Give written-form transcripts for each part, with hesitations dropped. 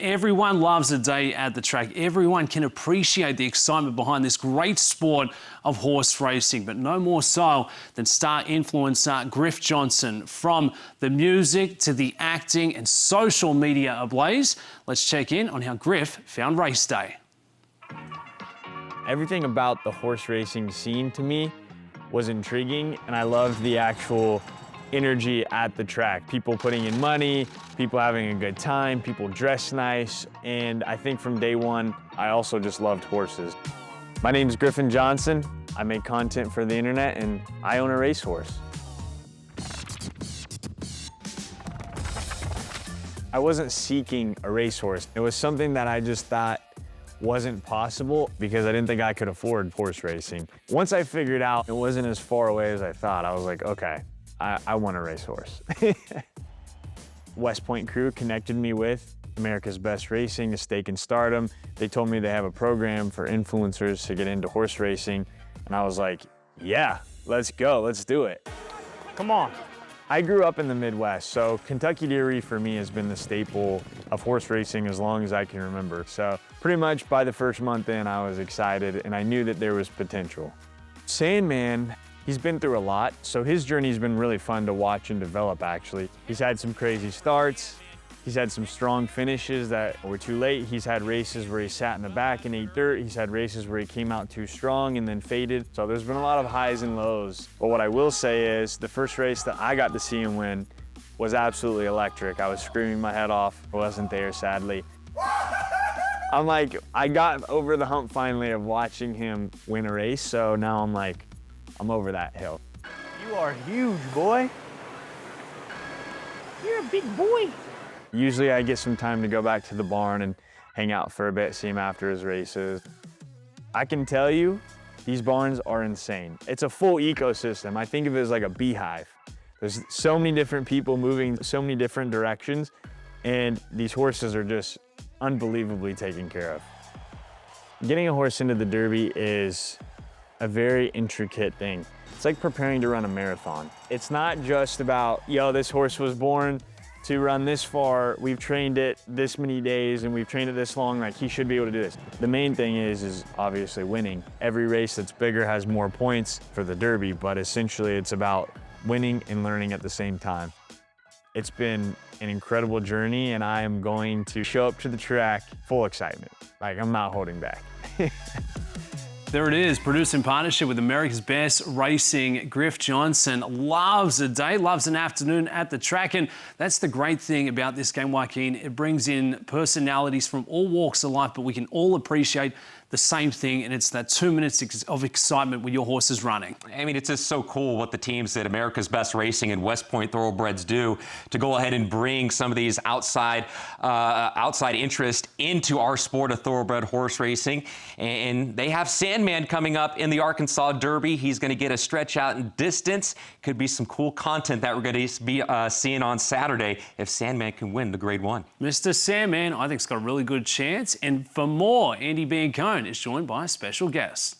Everyone loves a day at the track. Everyone can appreciate the excitement behind this great sport of horse racing, but no more so than star influencer Griff Johnson. From the music to the acting and social media ablaze, let's check in on how Griff found race day. Everything about the horse racing scene to me was intriguing, and I loved the actual energy at the track. People putting in money, people having a good time, people dressed nice, and I think from day one, I also just loved horses. My name's Griffin Johnson. I make content for the internet, and I own a racehorse. I wasn't seeking a racehorse. It was something that I just thought wasn't possible because I didn't think I could afford horse racing. Once I figured out it wasn't as far away as I thought, I was like, okay, I want a racehorse. West Point crew connected me with America's Best Racing, a stake in Stardom. They told me they have a program for influencers to get into horse racing. And I was like, yeah, let's go, let's do it. Come on. I grew up in the Midwest, so Kentucky Derby for me has been the staple of horse racing as long as I can remember. So pretty much by the first month in, I was excited and I knew that there was potential. Sandman, he's been through a lot, so his journey's been really fun to watch and develop, actually. He's had some crazy starts. He's had some strong finishes that were too late. He's had races where he sat in the back and ate dirt. He's had races where he came out too strong and then faded. So there's been a lot of highs and lows. But what I will say is the first race that I got to see him win was absolutely electric. I was screaming my head off. I wasn't there, sadly. I'm like, I got over the hump finally of watching him win a race. So now I'm like, I'm over that hill. You are huge, boy. You're a big boy. Usually I get some time to go back to the barn and hang out for a bit, see him after his races. I can tell you, these barns are insane. It's a full ecosystem. I think of it as like a beehive. There's so many different people moving so many different directions, and these horses are just unbelievably taken care of. Getting a horse into the Derby is a very intricate thing. It's like preparing to run a marathon. It's not just about, yo, this horse was born to run this far, we've trained it this many days and we've trained it this long, like he should be able to do this. The main thing is obviously winning. Every race that's bigger has more points for the Derby, but essentially it's about winning and learning at the same time. It's been an incredible journey and I am going to show up to the track full excitement. Like, I'm not holding back. There it is, produced in partnership with America's Best Racing. Griff Johnson loves a day, loves an afternoon at the track, and that's the great thing about this game, Joaquin. It brings in personalities from all walks of life, but we can all appreciate the same thing, and it's that 2 minutes of excitement when your horse is running. I mean, it's just so cool what the teams at America's Best Racing and West Point Thoroughbreds do to go ahead and bring some of these outside interest into our sport of thoroughbred horse racing. And they have Sandman coming up in the Arkansas Derby. He's going to get a stretch out in distance. Could be some cool content that we're going to be seeing on Saturday if Sandman can win the Grade 1. Mr. Sandman, I think, has got a really good chance. And for more, Andie Biancone is joined by a special guest.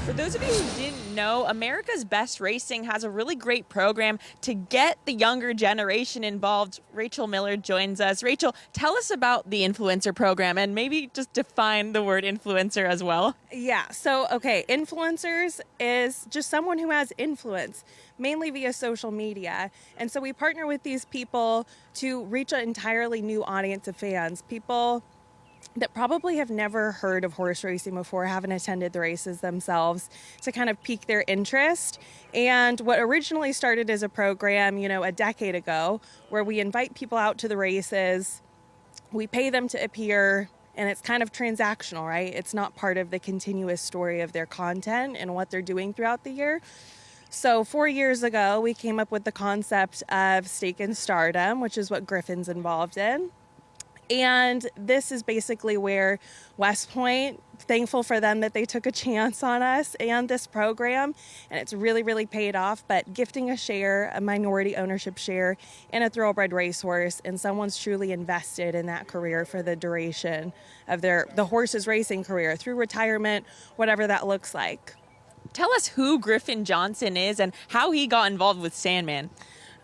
For those of you who didn't know, America's Best Racing has a really great program to get the younger generation involved. Rachel Miller joins us. Rachel, tell us about the influencer program and maybe just define the word influencer as well. Yeah, so, okay, influencers is just someone who has influence, mainly via social media. And so we partner with these people to reach an entirely new audience of fans, people that probably have never heard of horse racing before, haven't attended the races themselves, to kind of pique their interest. And what originally started as a program, a decade ago, where we invite people out to the races, we pay them to appear, and it's kind of transactional, right? It's not part of the continuous story of their content and what they're doing throughout the year. So 4 years ago, we came up with the concept of Stake in Stardom, which is what Griffin's involved in. And this is basically where West Point, thankful for them that they took a chance on us and this program, and it's really, really paid off. But gifting a share, a minority ownership share in a thoroughbred racehorse, and someone's truly invested in that career for the duration of the horse's racing career, through retirement, whatever that looks like. Tell us who Griffin Johnson is and how he got involved with Sandman.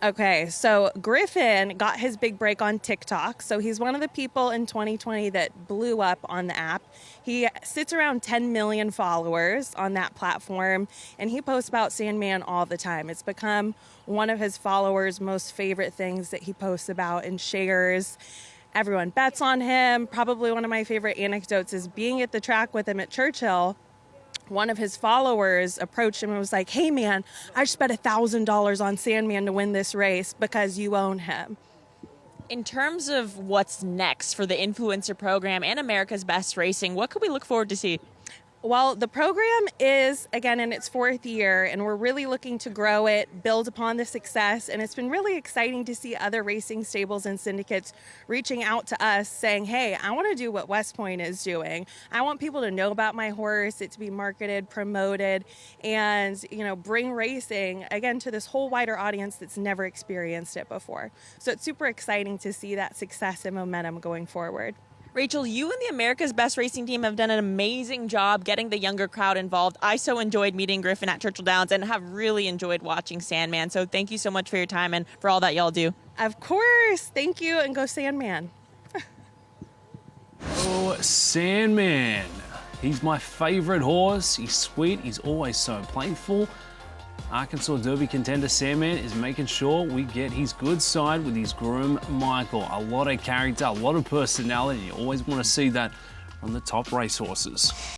Okay, so Griffin got his big break on TikTok. So he's one of the people in 2020 that blew up on the app. He sits around 10 million followers on that platform, and he posts about Sandman all the time. It's become one of his followers' most favorite things that he posts about and shares. Everyone bets on him. Probably one of my favorite anecdotes is being at the track with him at Churchill. One of his followers approached him and was like, "Hey man, I just bet $1,000 on Sandman to win this race because you own him." In terms of what's next for the influencer program and America's Best Racing, what could we look forward to see? Well, the program is, again, in its 4th year, and we're really looking to grow it, build upon the success, and it's been really exciting to see other racing stables and syndicates reaching out to us saying, hey, I want to do what West Point is doing. I want people to know about my horse, it to be marketed, promoted, and, bring racing, again, to this whole wider audience that's never experienced it before. So it's super exciting to see that success and momentum going forward. Rachel, you and the America's Best Racing team have done an amazing job getting the younger crowd involved. I so enjoyed meeting Griffin at Churchill Downs and have really enjoyed watching Sandman. So thank you so much for your time and for all that y'all do. Of course. Thank you, and go Sandman. Oh, Sandman. He's my favorite horse. He's sweet. He's always so playful. Arkansas Derby contender Sandman is making sure we get his good side with his groom, Michael. A lot of character, a lot of personality. You always want to see that on the top racehorses.